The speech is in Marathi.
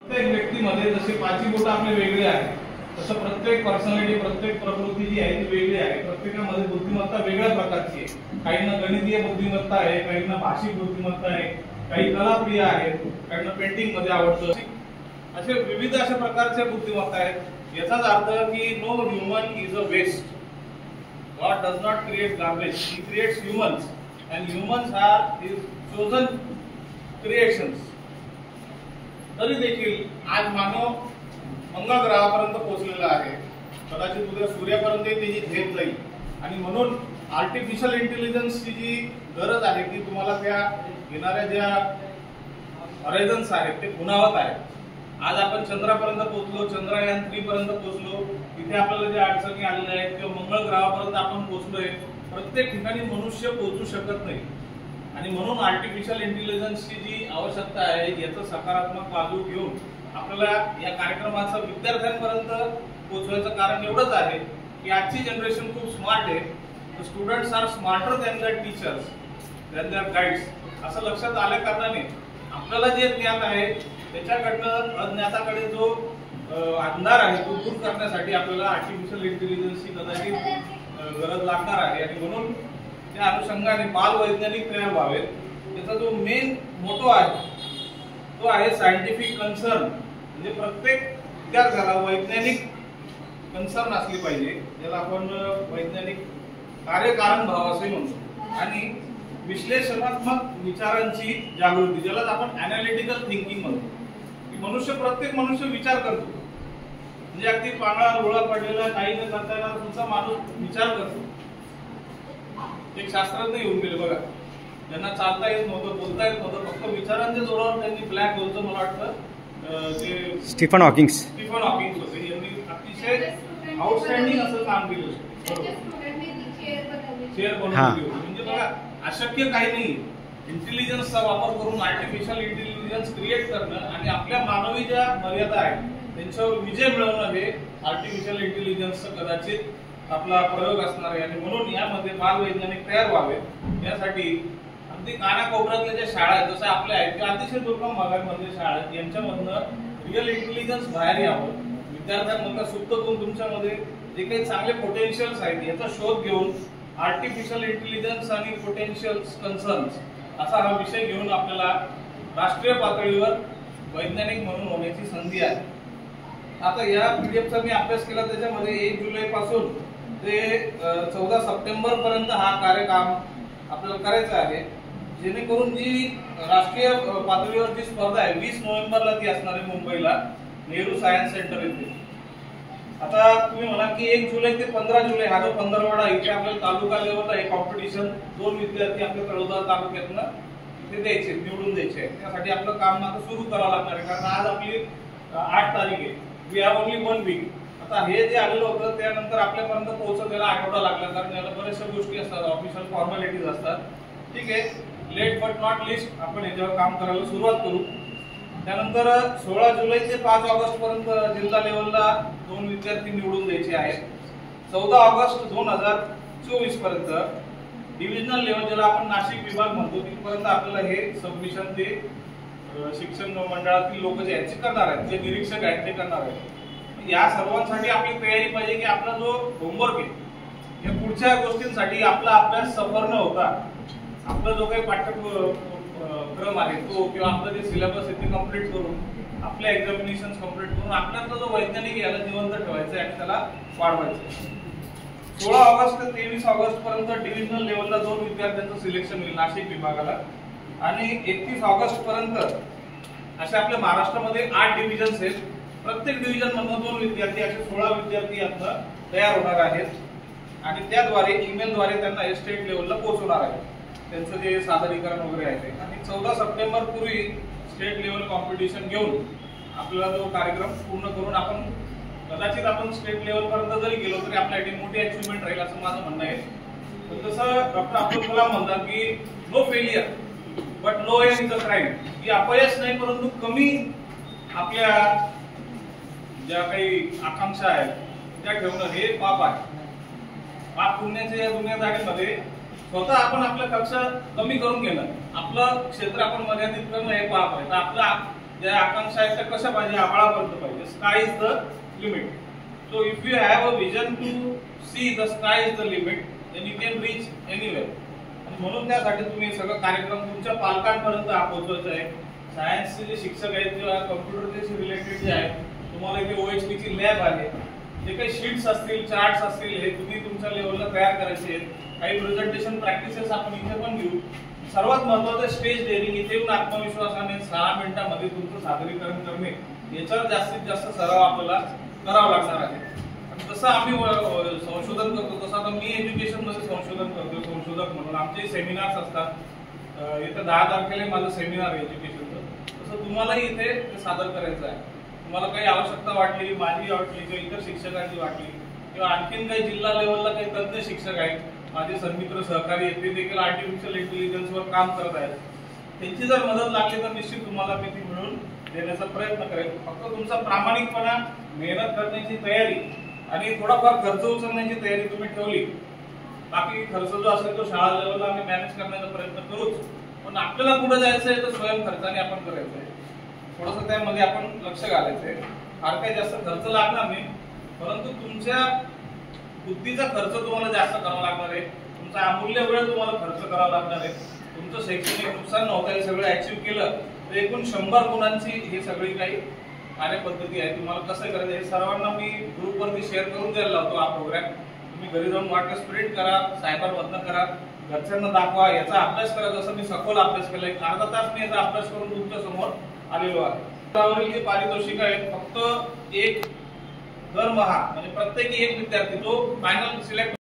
प्रत्येक व्यक्तीमध्ये जसे पाची बोट आपले वेगळे आहे, तसं प्रत्येक पर्सनॅलिटी, प्रत्येक प्रकृती जी आहे ती वेगळी आहे. प्रत्येकामध्ये बुद्धिमत्ता वेगळ्या प्रकारची आहे. काहींना गणितीय बुद्धिमत्ता आहे, काहींना भाषिक बुद्धिमत्ता आहे, काही कलाप्रिय आहेत, काहींना पेंटिंग मध्ये आवडतं. असे विविध अशा प्रकारच्या बुद्धिमत्ता आहेत. याचाच अर्थ की no human is a waste. God does not create garbage. He creates humans, and humans are His chosen creations. तरी देखील आज मानव मंगळ ग्रहापर्यंत पोहोचलेला आहे. कदाचित उद्या सूर्यापर्यंत त्याची झेप जाईल. आणि म्हणून आर्टिफिशियल इंटेलिजन्सची जी गरज आहे की तुम्हाला त्या येणाऱ्या ज्या हॉरायझन्स आहेत ते खुणावत आहेत. आज आपण चंद्रापर्यंत पोहोचलो, चंद्रयान 3 पर्यंत पोहोचलो. तिथे आपल्याला ज्या अडचणी आलेल्या आहेत किंवा मंगळ ग्रहापर्यंत आपण पोहोचलोय. प्रत्येक ठिकाणी मनुष्य पोहोचू शकत नाही. आणि म्हणून आर्टिफिशियल इंटेलिजन्सची जी आवश्यकता आहे याचं सकारात्मक बाजू घेऊन आपल्याला या कार्यक्रमाचं विद्यार्थ्यांपर्यंत पोहोचवायचं कारण एवढंच आहे की आजची जनरेशन खूप स्मार्ट आहे. Students are smarter than their teachers, than their guides. असं लक्षात आल्या कारणाने आपल्याला जे ज्ञान आहे त्याच्याकडनं अज्ञाताकडे जो अंधार आहे तो दूर करण्यासाठी आपल्याला आर्टिफिशियल इंटेलिजन्सची कदाचित गरज लागणार आहे. आणि म्हणून त्या अनुषंगाने बालवैज्ञानिक तयार व्हावेत. त्याचा जो मेन मोटो आहे तो आहे सायंटिफिक कन्सर्न. म्हणजे प्रत्येक विद्यार्थ्याला वैज्ञानिक कन्सर्न असली पाहिजे, ज्याला आपण वैज्ञानिक कार्यकारण भाव असे म्हणतो. आणि विश्लेषणात्मक विचारांची जागृती, ज्याला आपण अनालिटिकल थिंकिंग म्हणतो. प्रत्येक मनुष्य विचार करतो. म्हणजे अगदी पानावर डोळा पडलेला काही न करता येणार तुमचा माणूस विचार करतो. एक शास्त्रज्ञ येऊन गेले बघा, ज्यांना चालता येत नव्हतं, बोलता येत नव्हतं, फक्त विचारांच्या जोरावर त्यांनी ब्लॅक होलचं मला वाटतं ते स्टीफन हॉकिंग होते. यांनी अतिशय आउटस्टँडिंग असं काम केलं. चेअर बनवून होती. म्हणजे बघा अशक्य काही नाही. इंटेलिजन्सचा वापर करून आर्टिफिशियल इंटेलिजन्स क्रिएट करणं आणि आपल्या मानवी ज्या मर्यादा आहेत त्यांच्यावर विजय मिळवणं हे आर्टिफिशियल इंटेलिजन्सचा कदाचित आपला प्रयोग असणार आहे. आणि म्हणून यामध्ये बालवैज्ञानिक तयार व्हावे यासाठी अगदी कानाकोपऱ्यातल्या ज्या शाळा आहेत जसं आपल्या आहेत किंवा अतिशय दुर्गम भागांमधल्या शाळा आहेत यांच्यामधनं रिअल इंटेलिजन्स बाहेर यावं. विद्यार्थ्यांमधला सुप्त गुण तुमच्यामध्ये जे काही चांगले पोटेन्शियल्स आहेत याचा शोध घेऊन आर्टिफिशियल इंटेलिजन्स आणि पोटेन्शियल कन्सर्न्स असा हा विषय घेऊन आपल्याला राष्ट्रीय पातळीवर वैज्ञानिक म्हणून होण्याची संधी आहे. आता या पीडीएफचा मी अभ्यास केला. त्याच्यामध्ये 1 जुलै पासून ते 14 सप्टेंबर पर्यंत हा कार्यक्रम आपल्याला करायचा आहे. जेणेकरून जी राष्ट्रीय पातळीवर जी स्पर्धा आहे 20 नोव्हेंबरला ती असणार आहे मुंबईला नेहरू सायन्स सेंटर येथे. आता तुम्ही म्हणा की 1 जुलै ते 15 जुलै हा जो 15वाडा इथे आपल्याला तालुका लेवलला हे कॉम्पिटिशन 2 विद्यार्थी आपल्या तळोदा तालुक्यातनं ते द्यायचे, निवडून द्यायचे. त्यासाठी आपलं काम आता सुरू करावं लागणार आहे. कारण आज आपली 8 तारीख आहे. We have only 1 week. आता हे जे आलेलं होतं त्यानंतर आपल्यापर्यंत पोहोचत त्याला आठवडा लागला. कारण याला बऱ्याचशा गोष्टी असतात, ऑफिशियल फॉर्मॅलिटीज असतात. ठीक आहे, लेट बट नॉट लिस्ट आपण याच्यावर काम करायला सुरुवात करू. त्यानंतर 16 जुलै ते 5 ऑगस्ट पर्यंत जिल्हा लेवलला 2 विद्यार्थी निवडून द्यायचे आहेत. 14 ऑगस्ट 2024 पर्यंत डिव्हिजनल लेवल ज्याला आपण नाशिक विभाग म्हणतो तिथपर्यंत आपल्याला हे सबमिशन ते शिक्षण मंडळातील लोक जे आहेत ते करणार आहेत, जे निरीक्षक आहेत ते करणार आहेत. या सर्वांसाठी आपली तयारी पाहिजे की आपला जो होमवर्क आहे हे पुढच्या गोष्टींसाठी आपला अभ्यास सफर न होता आपला जो काही पाठ्यक्रम आहे तो किंवा आपलं जे सिलेबस आहे ते कम्प्लीट करून आपल्या एक्झामिनेशन कम्प्लीट करून आपल्याला जो वैज्ञानिक याला जिवंत ठेवायचा आहे आणि त्याला वाढवायचं. 16 ऑगस्ट ते 23 ऑगस्ट पर्यंत डिव्हिजनल लेवलला 2 विद्यार्थ्यांचं सिलेक्शन होईल नाशिक विभागाला. आणि 31 ऑगस्ट पर्यंत असे आपल्या महाराष्ट्रामध्ये 8 डिव्हिजन्स आहेत. प्रत्येक डिव्हिजन मधून 2 विद्यार्थी असे 16 विद्यार्थी यातनं तयार होणार आहेत. आणि त्याद्वारे ईमेलद्वारे त्यांना स्टेट लेवलला पोहोचवणार आहे त्यांचं जे सादरीकरण वगैरे आहे ते. आणि 14 सप्टेंबर पूर्वी स्टेट लेवल कॉम्पिटिशन घेऊन आपल्याला तो कार्यक्रम पूर्ण करून आपण कदाचित आपण स्टेट लेवल पर्यंत जरी गेलो तरी आपल्यासाठी मोठी अचिव्हमेंट राहील असं माझं म्हणणं आहे. पण जसं डॉक्टर अब्दुल कलाम म्हणतात की no failure but no aim is a crime. की अपयश नाही परंतु कमी आपल्या ज्या काही आकांक्षा आहेत त्या ठेवणं हे पाप आहे. पाप पुण्याच्या या दुनियादारीमध्ये स्वतः आपण आपल्या कक्षा कमी करून घेणं, आपलं क्षेत्र आपण मर्यादित करणं हे पाप आहे. तर आपला ज्या आकांक्षा आहेत त्या कशा पाहिजे, आभाळापर्यंत पाहिजे. Sky is the limit. So if you have a vision to see the sky is the limit, then you can reach anywhere. आणि म्हणून त्यासाठी तुम्ही सगळं कार्यक्रम तुमच्या पालकांपर्यंत पोहोचवायचा आहे. सायन्सचे जे शिक्षक आहेत किंवा कम्प्युटरचे रिलेटेड जे आहेत, तुम्हाला इथे OHP ची लॅब आहे. जे काही शीट्स असतील, चार्ट्स असतील, हे तुम्ही तुमच्या लेवलला तयार करायचे आहेत. काही प्रेझेंटेशन प्रॅक्टिसेस आपण इथे पण घेऊ. सर्वात महत्त्वाचं स्टेज डेअरिंग. इथे येऊन आत्मविश्वासाने 6 मिनिटांमध्ये तुमचं सादरीकरण करणे, याच्यावर जास्तीत जास्त सराव आपल्याला करावा लागणार आहे. आणि तसं आम्ही संशोधन करतो, तसं आता मी एज्युकेशन मध्ये संशोधन करतो संशोधक म्हणून. आमचे सेमिनार्स असतात. इथं 10 तारखेला माझं सेमिनार आहे एज्युकेशनचं. तसं तुम्हालाही इथे ते सादर करायचं आहे. तुम्हाला काही आवश्यकता वाटली, माझी वाटली किंवा इतर शिक्षकांची वाटली, किंवा आणखीन काही जिल्हा लेवलला काही तज्ञ शिक्षक आहेत, माझे सन्मित्र सहकारी आहेत, ते देखील आर्टिफिशियल इंटेलिजन्सवर काम करत आहेत, त्यांची जर मदत लागली तर निश्चित तुम्हाला मी ती मिळवून देण्याचा प्रयत्न करेल. फक्त तुमचा प्रामाणिकपणा, मेहनत करण्याची तयारी आणि थोडाफार खर्च उचलण्याची तयारी तुम्ही ठेवली, बाकी खर्च जो असेल तो शाळा लेवलला आम्ही मॅनेज करण्याचा प्रयत्न करूच. पण आपल्याला पुढे जायचं आहे तर स्वयं खर्चाने आपण करायचं आहे. थोडंसं त्यामध्ये आपण लक्ष घालायचंय. फार काही जास्त खर्च लागणार नाही, परंतु तुमच्या बुद्धीचा खर्च तुम्हाला जास्त करावा लागणार आहे. तुमचा अमूल्य वेळ तुम्हाला खर्च करावा लागणार आहे. तुमचं शैक्षणिक नुकसान नव्हतं, हे सगळं अचीव्ह केलं तर एकूण 100 गुणांची हे सगळी काही कार्यपद्धती आहे. तुम्हाला कसं करायचं हे सर्वांना मी ग्रुपवरती शेअर करून द्यायला लावतो हा प्रोग्राम. तुम्ही घरी जाऊन वाटतं स्प्रेड करा, सायबरमधनं करा, घरच्यांना दाखवा, याचा अभ्यास करा. जसं मी सखोल अभ्यास केला, एक अर्धा तास मी याचा अभ्यास करून तुमच्या समोर आलेलो आहे. त्यावरील जे पारितोषिक आहेत, फक्त एक दरमहा म्हणजे प्रत्येकी एक विद्यार्थी जो फायनल सिलेक्ट